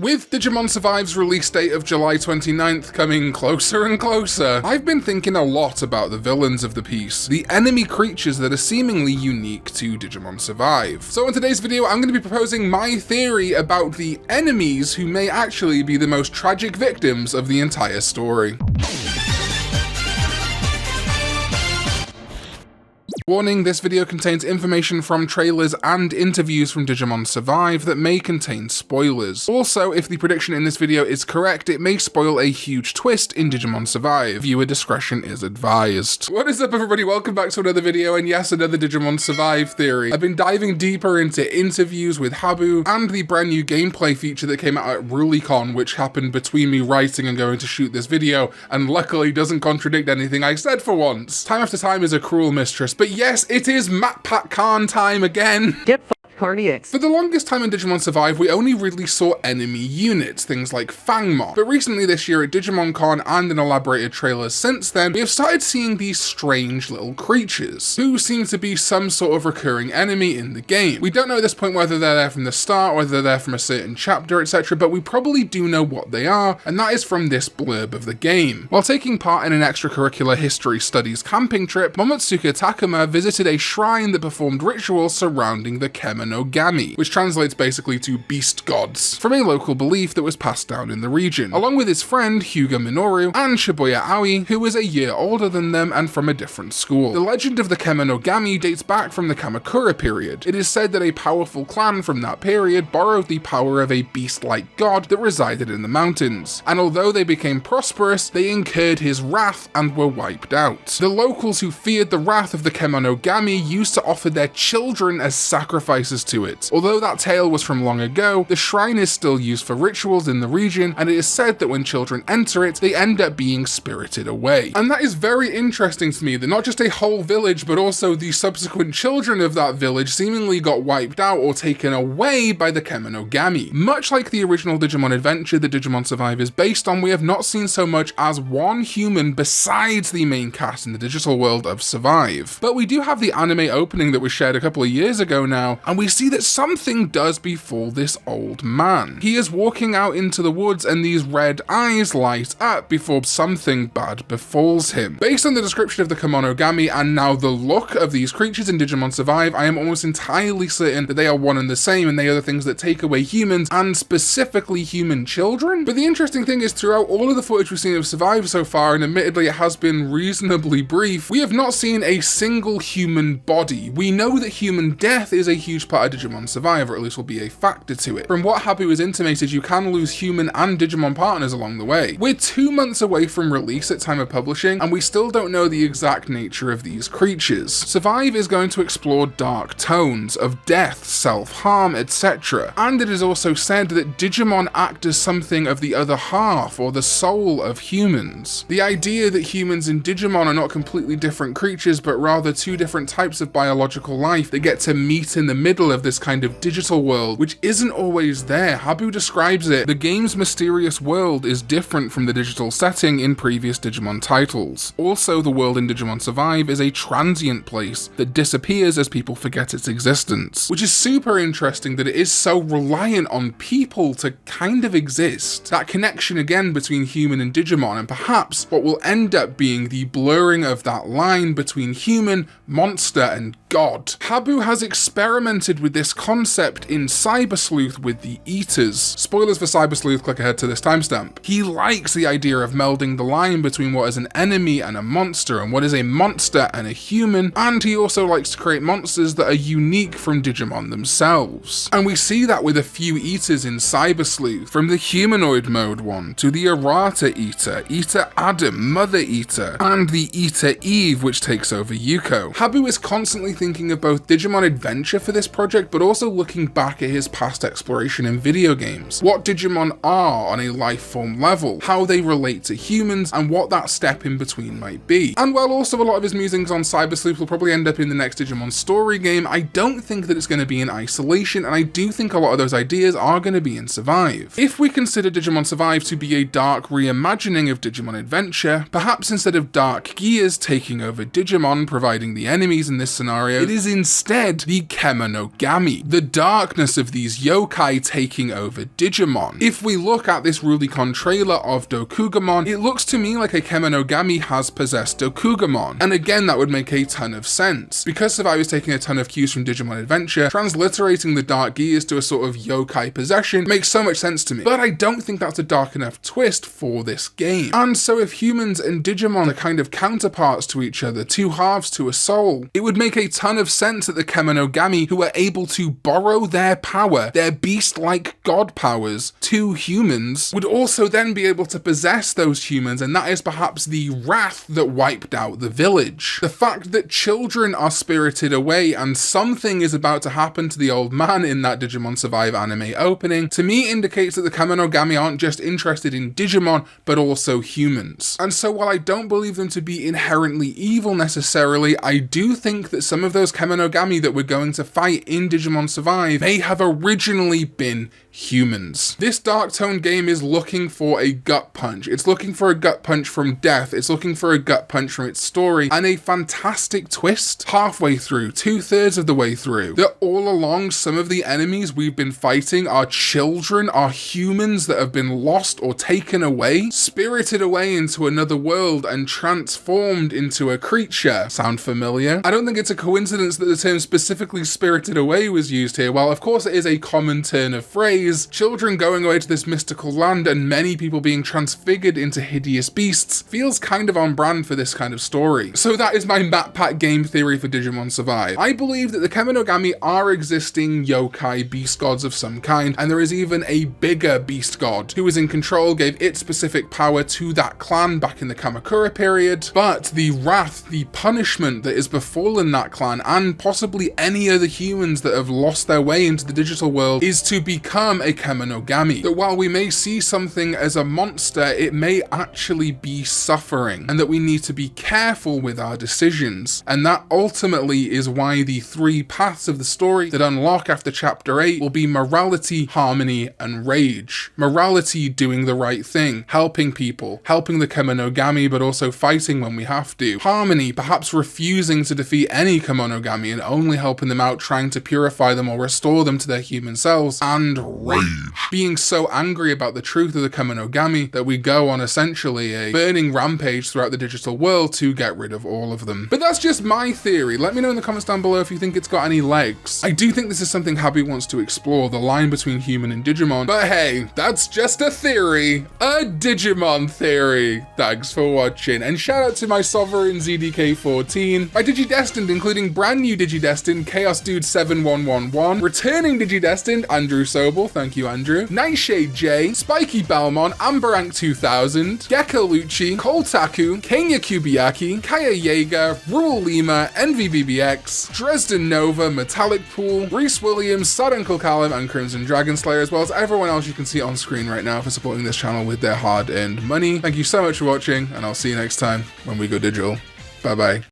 With Digimon Survive's release date of July 29th coming closer and closer, I've been thinking a lot about the villains of the piece, the enemy creatures that are seemingly unique to Digimon Survive. So in today's video, I'm going to be proposing my theory about the enemies who may actually be the most tragic victims of the entire story. Warning, this video contains information from trailers and interviews from Digimon Survive that may contain spoilers. Also, if the prediction in this video is correct, it may spoil a huge twist in Digimon Survive. Viewer discretion is advised. What is up, everybody? Welcome back to another video, and yes, another Digimon Survive theory. I've been diving deeper into interviews with Habu and the brand new gameplay feature that came out at RuliCon, which happened between me writing and going to shoot this video, and luckily doesn't contradict anything I said for once. Time after time is a cruel mistress, but yes, it is Map Pack Karn time again. Get Karn EX. For the longest time in Digimon Survive, we only really saw enemy units, things like Fangmon. But recently this year at Digimon Con and in elaborated trailers since then, we have started seeing these strange little creatures, who seem to be some sort of recurring enemy in the game. We don't know at this point whether they're there from the start, whether they're there from a certain chapter, etc., but we probably do know what they are, and that is from this blurb of the game. While taking part in an extracurricular history studies camping trip, Momotsuka Takuma visited a shrine that performed rituals surrounding the Kemonogami, which translates basically to beast gods, from a local belief that was passed down in the region, along with his friend Hyuga Minoru and Shibuya Aoi, who was a year older than them and from a different school. The legend of the Kemonogami dates back from the Kamakura period. It is said that a powerful clan from that period borrowed the power of a beast-like god that resided in the mountains, and although they became prosperous, they incurred his wrath and were wiped out. The locals who feared the wrath of the Kemonogami used to offer their children as sacrifices to it. Although that tale was from long ago, the shrine is still used for rituals in the region, and it is said that when children enter it, they end up being spirited away. And that is very interesting to me, that not just a whole village, but also the subsequent children of that village seemingly got wiped out or taken away by the Kemonogami. Much like the original Digimon Adventure that Digimon Survive is based on, we have not seen so much as one human besides the main cast in the digital world of Survive. But we do have the anime opening that was shared a couple of years ago now, and we see that something does befall this old man. He is walking out into the woods and these red eyes light up before something bad befalls him. Based on the description of the Kemonogami and now the look of these creatures in Digimon Survive, I am almost entirely certain that they are one and the same, and they are the things that take away humans, and specifically human children. But the interesting thing is, throughout all of the footage we've seen of Survive so far, and admittedly it has been reasonably brief, we have not seen a single human body. We know that human death is a huge part of Digimon Survive, or at least will be a factor to it. From what Habu has intimated, you can lose human and Digimon partners along the way. We're 2 months away from release at time of publishing, and we still don't know the exact nature of these creatures. Survive is going to explore dark tones of death, self-harm, etc. And it is also said that Digimon act as something of the other half, or the soul of humans. The idea that humans and Digimon are not completely different creatures, but rather two different types of biological life that get to meet in the middle of this kind of digital world, which isn't always there. Habu describes it: the game's mysterious world is different from the digital setting in previous Digimon titles. Also, the world in Digimon Survive is a transient place that disappears as people forget its existence, which is super interesting that it is so reliant on people to kind of exist. That connection again between human and Digimon, and perhaps what will end up being the blurring of that line between human, monster, and god. Habu has experimented with this concept in Cyber Sleuth with the Eaters. Spoilers for Cyber Sleuth, click ahead to this timestamp. He likes the idea of melding the line between what is an enemy and a monster, and what is a monster and a human, and he also likes to create monsters that are unique from Digimon themselves. And we see that with a few Eaters in Cyber Sleuth, from the humanoid mode one, to the Errata Eater, Eater Adam, Mother Eater, and the Eater Eve, which takes over Yuko. Habu is constantly thinking of both Digimon Adventure for this project, but also looking back at his past exploration in video games. What Digimon are on a life form level, how they relate to humans, and what that step in between might be. And while also a lot of his musings on Cyber Sleuth will probably end up in the next Digimon story game, I don't think that it's going to be in isolation, and I do think a lot of those ideas are going to be in Survive. If we consider Digimon Survive to be a dark reimagining of Digimon Adventure, perhaps instead of Dark Gears taking over Digimon, providing the enemies in this scenario, it is instead the Kemonogami Kemonogami, the darkness of these yokai taking over Digimon. If we look at this Rubicon trailer of Dokugamon, it looks to me like a Kemonogami has possessed Dokugamon, and again that would make a ton of sense. Because Survive is taking a ton of cues from Digimon Adventure, transliterating the dark gears to a sort of yokai possession makes so much sense to me, but I don't think that's a dark enough twist for this game. And so if humans and Digimon are kind of counterparts to each other, two halves to a soul, it would make a ton of sense that the Kemonogami, who are able to borrow their power, their beast-like god powers, to humans, would also then be able to possess those humans, and that is perhaps the wrath that wiped out the village. The fact that children are spirited away and something is about to happen to the old man in that Digimon Survive anime opening, to me indicates that the Kemonogami aren't just interested in Digimon, but also humans. And so while I don't believe them to be inherently evil necessarily, I do think that some of those Kemonogami that we're going to fight in Digimon Survive may have originally been humans. This Dark Tone game is looking for a gut punch. It's looking for a gut punch from death. It's looking for a gut punch from its story, and a fantastic twist halfway through, 2/3 of the way through, that all along some of the enemies we've been fighting are children, are humans that have been lost or taken away, spirited away into another world and transformed into a creature. Sound familiar? I don't think it's a coincidence that the term specifically spirited away was used here. While of course it is a common turn of phrase, children going away to this mystical land and many people being transfigured into hideous beasts feels kind of on brand for this kind of story. So that is my map pack game theory for Digimon Survive. I believe that the Kemonogami are existing yokai beast gods of some kind, and there is even a bigger beast god who was in control, gave its specific power to that clan back in the Kamakura period, but the wrath, the punishment that is befallen that clan and possibly any other humans that have lost their way into the digital world is to become a Kemonogami. That while we may see something as a monster, it may actually be suffering, and that we need to be careful with our decisions. And that ultimately is why the 3 paths of the story that unlock after chapter 8 will be morality, harmony, and rage. Morality, doing the right thing, helping people, helping the Kemonogami, but also fighting when we have to. Harmony, perhaps refusing to defeat any Kemonogami and only helping them out, trying to purify them or restore them to their human selves. And rage, being so angry about the truth of the Kemonogami that we go on essentially a burning rampage throughout the digital world to get rid of all of them. But that's just my theory. Let me know in the comments down below if you think it's got any legs. I do think this is something Habu wants to explore, the line between human and Digimon, but hey, that's just a theory. A Digimon theory. Thanks for watching, and shout out to my Sovereign ZDK14, my Digidestined, including brand new Digidestined Chaos Dude 7111, returning Digidestined Andrew Sobel, thank you Andrew, Nightshade J, Spiky Balmon, Amberank 2000, Gecko Lucci, Koltaku, Kenya Kubiaki, Kaya Yeager, Ruel Lima, NVBBX, Dresden Nova, Metallic Pool, Reese Williams, Saduncle Callum, and Crimson Dragon Slayer, as well as everyone else you can see on screen right now for supporting this channel with their hard-earned money. Thank you so much for watching, and I'll see you next time when we go digital. Bye bye.